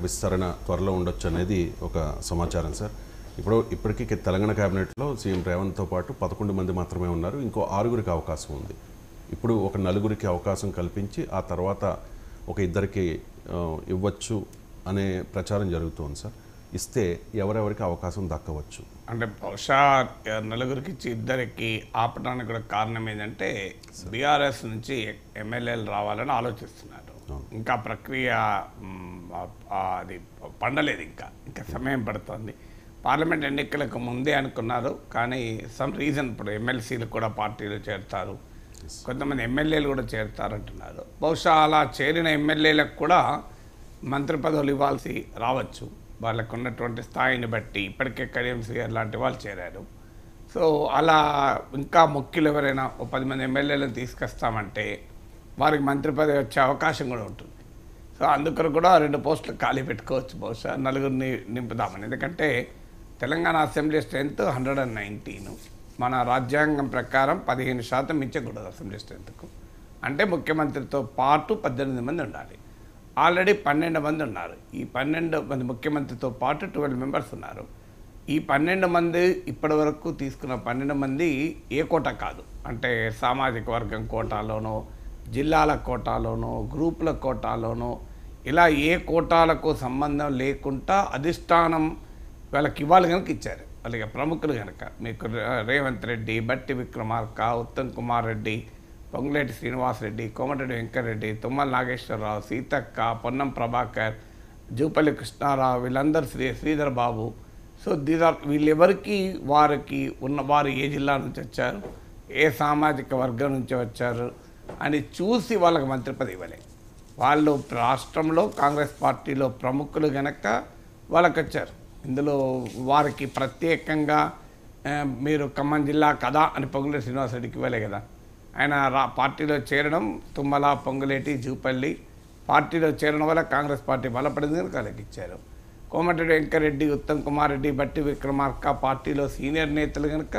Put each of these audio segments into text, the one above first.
విస్తరణ త్వరలో ఉండొచ్చు అనేది ఒక సమాచారం సార్. ఇప్పటికీ తెలంగాణ కేబినెట్లో సీఎం రేవంత్తో పాటు 11 మంది మాత్రమే ఉన్నారు. ఇంకో 6గురికి అవకాశం ఉంది. ఇప్పుడు ఒక 4గురికి అవకాశం కల్పించి ఆ తర్వాత ఒక 2కి ఇవ్వచ్చు అనే ప్రచారం జరుగుతోంది సార్. ఇస్తే ఎవరెవరికి అవకాశం దక్కవచ్చు? అంటే బహుశా 4గురికి ఇచ్చి 2కి ఆపడానికి కూడా కారణం ఏంటంటే బీఆర్ఎస్ నుంచి ఎమ్మెల్యేలు రావాలని ఆలోచిస్తున్నారు. ఇంకా ప్రక్రియ అది పండలేదు, ఇంకా సమయం పడుతుంది. పార్లమెంట్ ఎన్నికలకు ముందే అనుకున్నారు, కానీ సమ్ రీజన్ ఇప్పుడు ఎమ్మెల్సీలు కూడా పార్టీలు చేరుతారు, కొంతమంది ఎమ్మెల్యేలు కూడా చేరుతారు అంటున్నారు. బహుశా అలా చేరిన ఎమ్మెల్యేలకు కూడా మంత్రి పదవులు ఇవ్వాల్సి రావచ్చు. వాళ్ళకు ఉన్నటువంటి స్థాయిని బట్టి ఇప్పటికే కడియం శ్రీగారు లాంటి వాళ్ళు చేరారు. సో అలా ఇంకా ముఖ్యులు ఎవరైనా 10 మంది ఎమ్మెల్యేలను తీసుకొస్తామంటే వారికి మంత్రి పదవి వచ్చే అవకాశం కూడా ఉంటుంది. సో అందుకని కూడా 2 పోస్టులు ఖాళీ పెట్టుకోవచ్చు, బహుశా 4గురిని నింపుదామని. ఎందుకంటే తెలంగాణ అసెంబ్లీ స్ట్రెంత్ 119, మన రాజ్యాంగం ప్రకారం 15% మించకూడదు అసెంబ్లీ స్ట్రెంత్కు. అంటే ముఖ్యమంత్రితో పాటు 18 మంది ఉండాలి. ఆల్రెడీ 12 మంది ఉన్నారు. ఈ 12 మంది ముఖ్యమంత్రితో పాటు 12 మెంబర్స్ ఉన్నారు. ఈ 12 మంది ఇప్పటి వరకు తీసుకున్న 12 మంది ఏ కోట కాదు, అంటే సామాజిక వర్గం కోటాలోనో, జిల్లాల కోటాలోనో, గ్రూపుల కోటాలోనో, ఇలా ఏ కోటాలకు సంబంధం లేకుండా అధిష్టానం వాళ్ళకి ఇవ్వాలి కనుక ఇచ్చారు. అలాగే ప్రముఖులు కనుక మీకు రేవంత్ రెడ్డి, బట్టి విక్రమార్క, ఉత్తమ్ కుమార్ రెడ్డి, పొంగులేటి శ్రీనివాసరెడ్డి, కోమటిరెడ్డి వెంకటరెడ్డి, తుమ్మల నాగేశ్వరరావు, సీతక్క, పొన్నం ప్రభాకర్, జూపల్లి కృష్ణారావు, వీళ్ళందరూ శ్రీధర్ బాబు. సో వీళ్ళెవరికి వారికి వారు ఏ జిల్లా నుంచి వచ్చారు, ఏ సామాజిక వర్గం నుంచి వచ్చారు అని చూసి వాళ్ళకి మంత్రి పదవి ఇవ్వలే. వాళ్ళు రాష్ట్రంలో కాంగ్రెస్ పార్టీలో ప్రముఖులు కనుక వాళ్ళకి వచ్చారు. ఇందులో వారికి ప్రత్యేకంగా మీరు ఖమ్మం జిల్లా కదా అని పొంగులేటి శ్రీనివాసరెడ్డికి ఇవ్వలే కదా. ఆయన పార్టీలో చేరడం, తుమ్మల, పొంగులేటి, జూపల్లి పార్టీలో చేరడం వల్ల కాంగ్రెస్ పార్టీ బలపడింది కనుక వాళ్ళకి ఇచ్చారు. కోమటిరెడ్డి వెంకరెడ్డి, ఉత్తమ్ కుమార్ రెడ్డి, బట్టి విక్రమార్క పార్టీలో సీనియర్ నేతలు కనుక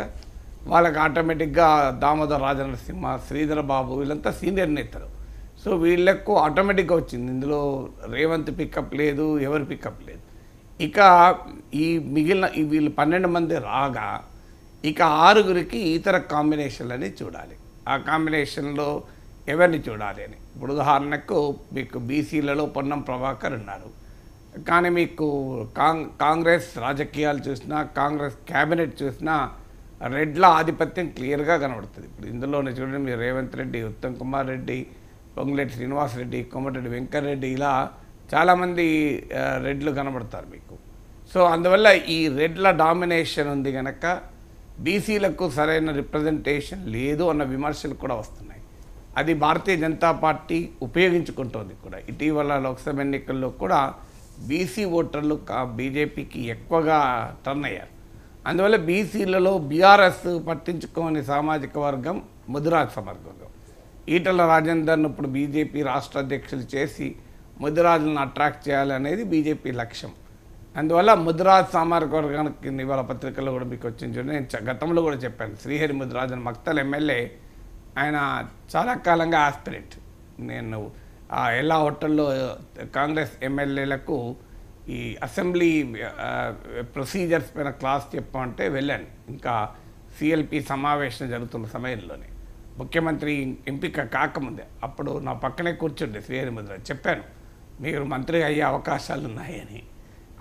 వాళ్ళకి ఆటోమేటిక్గా దామోదర్ రాజనరసింహ, శ్రీధర్ బాబు వీళ్ళంతా సీనియర్ నేతలు. సో వీళ్ళకు ఆటోమేటిక్గా వచ్చింది. ఇందులో రేవంత్ పికప్ లేదు, ఎవరు పికప్ లేదు. ఇక ఈ మిగిలిన వీళ్ళు 12 మంది రాగా ఇక 6గురికి ఇతర కాంబినేషన్లని చూడాలి. ఆ కాంబినేషన్లో ఎవరిని చూడాలి అని. ఇప్పుడు ఉదాహరణకు మీకు బీసీలలో పొన్నం ప్రభాకర్ ఉన్నారు, కానీ మీకు కాంగ్రెస్ రాజకీయాలు చూసినా, కాంగ్రెస్ క్యాబినెట్ చూసినా రెడ్ల ఆధిపత్యం క్లియర్గా కనబడుతుంది. ఇప్పుడు ఇందులోనే చూడండి, మీరు రేవంత్ రెడ్డి, ఉత్తమ్ కుమార్ రెడ్డి, పొంగులేటి శ్రీనివాసరెడ్డి, కోమటిరెడ్డి వెంకటరెడ్డి, ఇలా చాలామంది రెడ్లు కనబడతారు మీకు. సో అందువల్ల ఈ రెడ్ల డామినేషన్ ఉంది కనుక బీసీలకు సరైన రిప్రజెంటేషన్ లేదు అన్న విమర్శలు కూడా వస్తున్నాయి. అది భారతీయ జనతా పార్టీ ఉపయోగించుకుంటోంది కూడా. ఇటీవల లోక్సభ ఎన్నికల్లో కూడా బీసీ ఓటర్లు బీజేపీకి ఎక్కువగా టర్న్ అయ్యారు. అందువల్ల బీసీలలో బీఆర్ఎస్ పట్టించుకోని సామాజిక వర్గం ముదిరాజ్ సమర్గంలో. ఈటల రాజేందర్ను ఇప్పుడు బీజేపీ రాష్ట్ర అధ్యక్షులు చేసి ముదిరాజులను అట్రాక్ట్ చేయాలనేది బీజేపీ లక్ష్యం. అందువల్ల ముదిరాజ్ సామాజిక వర్గానికి ఇవాళ పత్రికల్లో కూడా మీకు వచ్చింది. నేను గతంలో కూడా చెప్పాను, శ్రీహరి ముదిరాజన్ మక్తల్ ఎమ్మెల్యే, ఆయన చాలా కాలంగా ఆస్పిరెంట్. నేను ఎలా హోటల్లో కాంగ్రెస్ ఎమ్మెల్యేలకు ఈ అసెంబ్లీ ప్రొసీజర్స్ పైన క్లాస్ చెప్పమంటే వెళ్ళాను. ఇంకా సిఎల్పి సమావేశం జరుగుతున్న సమయంలోనే, ముఖ్యమంత్రి ఎంపిక కాకముందే, అప్పుడు నా పక్కనే కూర్చుండే శ్రీహరి ముదిరాజ్. చెప్పాను, మీరు మంత్రి అయ్యే అవకాశాలు ఉన్నాయని.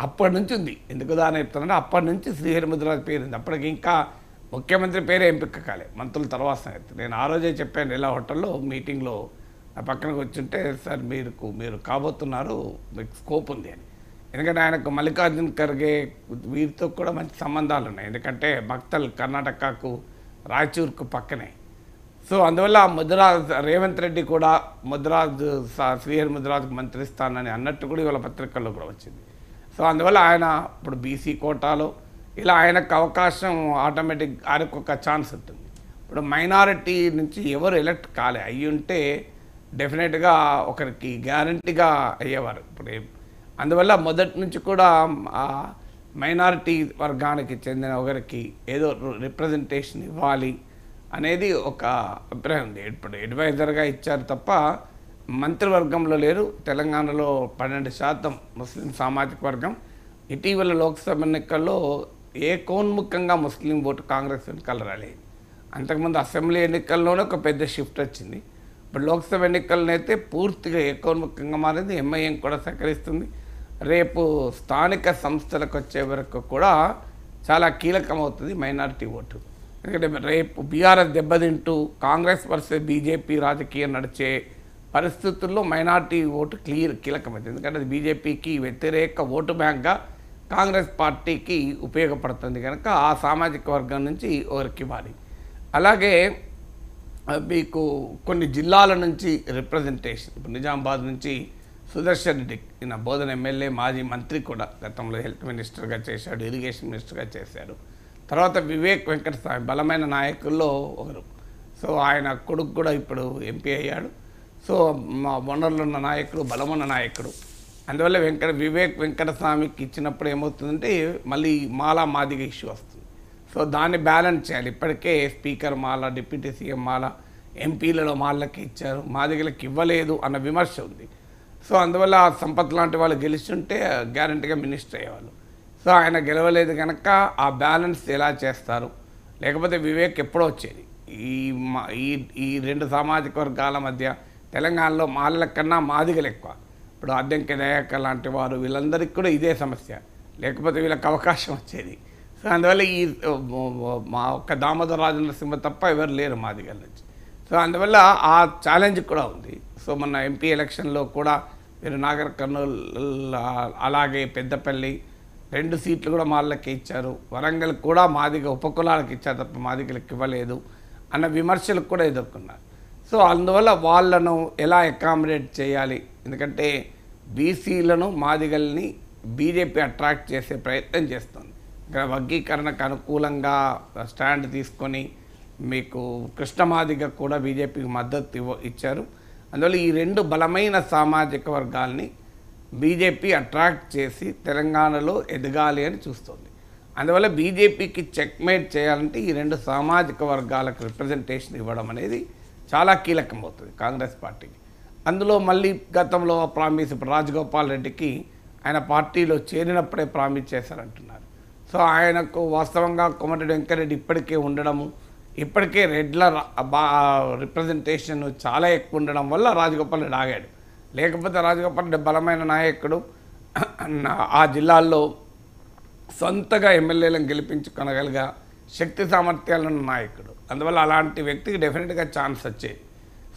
అప్పటి నుంచి ఉంది. ఎందుకు దాని చెప్తానంటే అప్పటి నుంచి శ్రీహరి ముదిరాజ్ పేరు ఉంది. అప్పటికి ఇంకా ముఖ్యమంత్రి పేరే ఎంపిక కాలే, మంత్రుల తర్వాత సంగతి. నేను ఆ రోజే చెప్పాను, ఎలా హోటల్లో మీటింగ్లో నా పక్కన కూర్చుంటే, సార్ మీరు కాబోతున్నారు, మీకు స్కోప్ ఉంది అని. ఎందుకంటే ఆయనకు మల్లికార్జున్ ఖర్గే వీరితో కూడా మంచి సంబంధాలు ఉన్నాయి. ఎందుకంటే మక్తల్ కర్ణాటకకు రాయచూర్కు పక్కనే. సో అందువల్ల ముదిరాజ్ రేవంత్ రెడ్డి కూడా శ్రీహరి ముదిరాజ్కు మంత్రి ఇస్తానని అన్నట్టు కూడా ఇవాళ పత్రికల్లో కూడా వచ్చింది. సో అందువల్ల ఆయన ఇప్పుడు బీసీ కోటాలో ఇలా ఆయనకు అవకాశం ఆటోమేటిక్, ఆయనకు ఒక ఛాన్స్ ఉంటుంది. ఇప్పుడు మైనారిటీ నుంచి ఎవరు ఎలక్ట్ కాలే, అయ్యి ఉంటే డెఫినెట్గా ఒకరికి గ్యారంటీగా అయ్యేవారు. ఇప్పుడు అందువల్ల మొదటి నుంచి కూడా మైనారిటీ వర్గానికి చెందిన ఒకరికి ఏదో రిప్రజెంటేషన్ ఇవ్వాలి అనేది ఒక అభిప్రాయం ఉంది. ఇప్పుడు అడ్వైజర్గా ఇచ్చారు తప్ప మంత్రివర్గంలో లేరు. తెలంగాణలో 12% ముస్లిం సామాజిక వర్గం. ఇటీవల లోక్సభ ఎన్నికల్లో ఏకోన్ముఖంగా ముస్లిం ఓటు కాంగ్రెస్ ఎన్నికలు రాలేదు. అంతకుముందు అసెంబ్లీ ఎన్నికల్లోనే ఒక పెద్ద షిఫ్ట్ వచ్చింది. ఇప్పుడు లోక్సభ ఎన్నికలనైతే పూర్తిగా ఏకోన్ముఖంగా మారింది. ఎంఐఎం కూడా సహకరిస్తుంది. రేపు స్థానిక సంస్థలకు వచ్చే వరకు కూడా చాలా కీలకమవుతుంది మైనారిటీ ఓటు. ఎందుకంటే రేపు బీఆర్ఎస్ దెబ్బతింటూ కాంగ్రెస్ వర్సెస్ బీజేపీ రాజకీయం నడిచే పరిస్థితుల్లో మైనారిటీ ఓటు కీలకమైంది. ఎందుకంటే అది బీజేపీకి వ్యతిరేక ఓటు బ్యాంక్గా కాంగ్రెస్ పార్టీకి ఉపయోగపడుతుంది కనుక ఆ సామాజిక వర్గం నుంచి ఒకరికి ఇవ్వాలి. అలాగే మీకు కొన్ని జిల్లాల నుంచి రిప్రజెంటేషన్, ఇప్పుడు నిజామాబాద్ నుంచి సుదర్శన్ రెడ్డి, ఈయన బోధన ఎమ్మెల్యే, మాజీ మంత్రి కూడా, గతంలో హెల్త్ మినిస్టర్గా చేశాడు, ఇరిగేషన్ మినిస్టర్గా చేశాడు. తర్వాత వివేక్ వెంకటస్వామి బలమైన నాయకుల్లో ఒకరు. సో ఆయన కొడుకు కూడా ఇప్పుడు ఎంపీ అయ్యాడు. సో మా వనరులు ఉన్న నాయకుడు, బలమున్న నాయకుడు. అందువల్ల వివేక్ వెంకటస్వామికి ఇచ్చినప్పుడు ఏమవుతుందంటే మళ్ళీ మాలా మాదిగ ఇష్యూ వస్తుంది. సో దాన్ని బ్యాలెన్స్ చేయాలి. ఇప్పటికే స్పీకర్ మాల, డిప్యూటీ సీఎం మాల, ఎంపీలలో మాలకి ఇచ్చారు, మాదిగలకు ఇవ్వలేదు అన్న విమర్శ ఉంది. సో అందువల్ల సంపత్ లాంటి వాళ్ళు గెలుస్తుంటే గ్యారంటీగా మినిస్టర్ అయ్యేవాళ్ళు. సో ఆయన గెలవలేదు కనుక ఆ బ్యాలెన్స్ ఎలా చేస్తారు? లేకపోతే వివేక్ ఎప్పుడో వచ్చేది. ఈ రెండు సామాజిక వర్గాల మధ్య తెలంగాణలో మాలల కన్నా మాదిగలు ఎక్కువ. ఇప్పుడు అద్దెంకి దయాకర్ లాంటి వారు, వీళ్ళందరికీ కూడా ఇదే సమస్య. లేకపోతే వీళ్ళకి అవకాశం వచ్చేది. సో అందువల్ల మా ఒక్క దామోదర రాజనరసింహ తప్ప ఎవరు లేరు మాదిగల నుంచి. సో అందువల్ల ఆ ఛాలెంజ్ కూడా ఉంది. సో మొన్న ఎంపీ ఎలక్షన్లో కూడా మీరు నాగర్ కర్నూల్, అలాగే పెద్దపల్లి 2 సీట్లు కూడా మాలకి ఇచ్చారు. వరంగల్ కూడా మాదిగ ఉపకులాలకు ఇచ్చారు తప్ప మాదిగలకు ఇవ్వలేదు అన్న విమర్శలకు కూడా ఎదుర్కొన్నారు. సో అందువల్ల వాళ్ళను ఎలా అకామిడేట్ చేయాలి? ఎందుకంటే బీసీలను, మాదిగల్ని బీజేపీ అట్రాక్ట్ చేసే ప్రయత్నం చేస్తుంది. ఇక్కడ వర్గీకరణకు అనుకూలంగా స్టాండ్ తీసుకొని మీకు కృష్ణమాదిగ కూడా బీజేపీకి మద్దతు ఇచ్చారు. అందువల్ల ఈ 2 బలమైన సామాజిక వర్గాల్ని బీజేపీ అట్రాక్ట్ చేసి తెలంగాణలో ఎదగాలి అని చూస్తుంది. అందువల్ల బీజేపీకి చెక్మేట్ చేయాలంటే ఈ 2 సామాజిక వర్గాలకు రిప్రజెంటేషన్ ఇవ్వడం అనేది చాలా కీలకమవుతుంది కాంగ్రెస్ పార్టీకి. అందులో మళ్ళీ గతంలో ప్రామిస్, ఇప్పుడు రాజగోపాల్ రెడ్డికి ఆయన పార్టీలో చేరినప్పుడే ప్రామిస్ చేశారంటున్నారు. సో ఆయనకు వాస్తవంగా కోమటిరెడ్డి వెంకటరెడ్డి ఇప్పటికే ఉండడము, ఇప్పటికే రెడ్ల రిప్రజెంటేషన్ చాలా ఎక్కువ ఉండడం వల్ల రాజగోపాల్ రెడ్డి ఆగాడు. లేకపోతే రాజగోపాల్ రెడ్డి బలమైన నాయకుడు, ఆ జిల్లాల్లో సొంతగా ఎమ్మెల్యేలను గెలిపించుకొనగలిగా శక్తి సామర్థ్యాలున్న నాయకుడు. అందువల్ల అలాంటి వ్యక్తికి డెఫినెట్గా ఛాన్స్ వచ్చేది.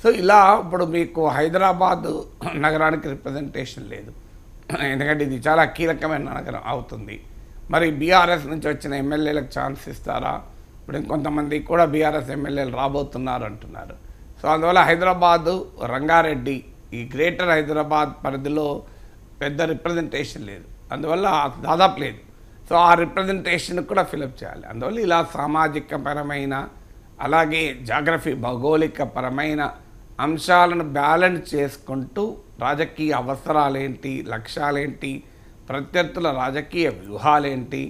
సో ఇలా ఇప్పుడు మీకు హైదరాబాద్ నగరానికి రిప్రజెంటేషన్ లేదు. ఎందుకంటే ఇది చాలా కీలకమైన నగరం అవుతుంది. మరి బీఆర్ఎస్ నుంచి వచ్చిన ఎమ్మెల్యేలకు ఛాన్స్ ఇస్తారా? ఇప్పుడు ఇంకొంతమంది కూడా బీఆర్ఎస్ ఎమ్మెల్యేలు రాబోతున్నారు అంటున్నారు. సో అందువల్ల హైదరాబాదు, రంగారెడ్డి, ఈ గ్రేటర్ హైదరాబాద్ పరిధిలో పెద్ద రిప్రజెంటేషన్ లేదు. అందువల్ల దాదాపు లేదు. సో ఆ రిప్రజెంటేషన్ కూడా ఫిలప్ చేయాలి. అందువల్ల ఇలా సామాజికపరమైన, అలాగే జాగ్రఫీ భౌగోళిక పరమైన అంశాలను బ్యాలెన్స్ చేసుకుంటూ రాజకీయ అవసరాలేంటి, లక్ష్యాలేంటి, ప్రత్యర్థుల రాజకీయ వ్యూహాలేంటి,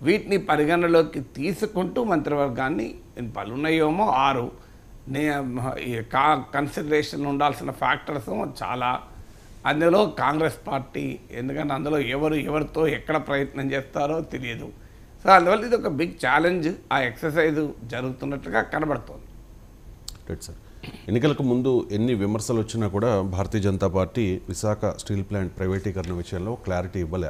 వీటిని పరిగణలోకి తీసుకుంటూ మంత్రివర్గాన్ని పలున్నాయేమో 6 కన్సిడరేషన్ ఉండాల్సిన ఫ్యాక్టర్స్ చాలా. అందులో కాంగ్రెస్ పార్టీ, ఎందుకంటే అందులో ఎవరితో ఎక్కడ ప్రయత్నం చేస్తారో తెలియదు. సో అందువల్ల ఇది ఒక బిగ్ ఛాలెంజ్. ఆ ఎక్సర్సైజ్ జరుగుతున్నట్టుగా కనబడుతోంది. Right sir. ఎన్నికలకు ముందు ఎన్ని విమర్శలు వచ్చినా కూడా భారతీయ జనతా పార్టీ విశాఖ స్టీల్ ప్లాంట్ ప్రైవేటీకరణ విషయంలో క్లారిటీ ఇవ్వలే.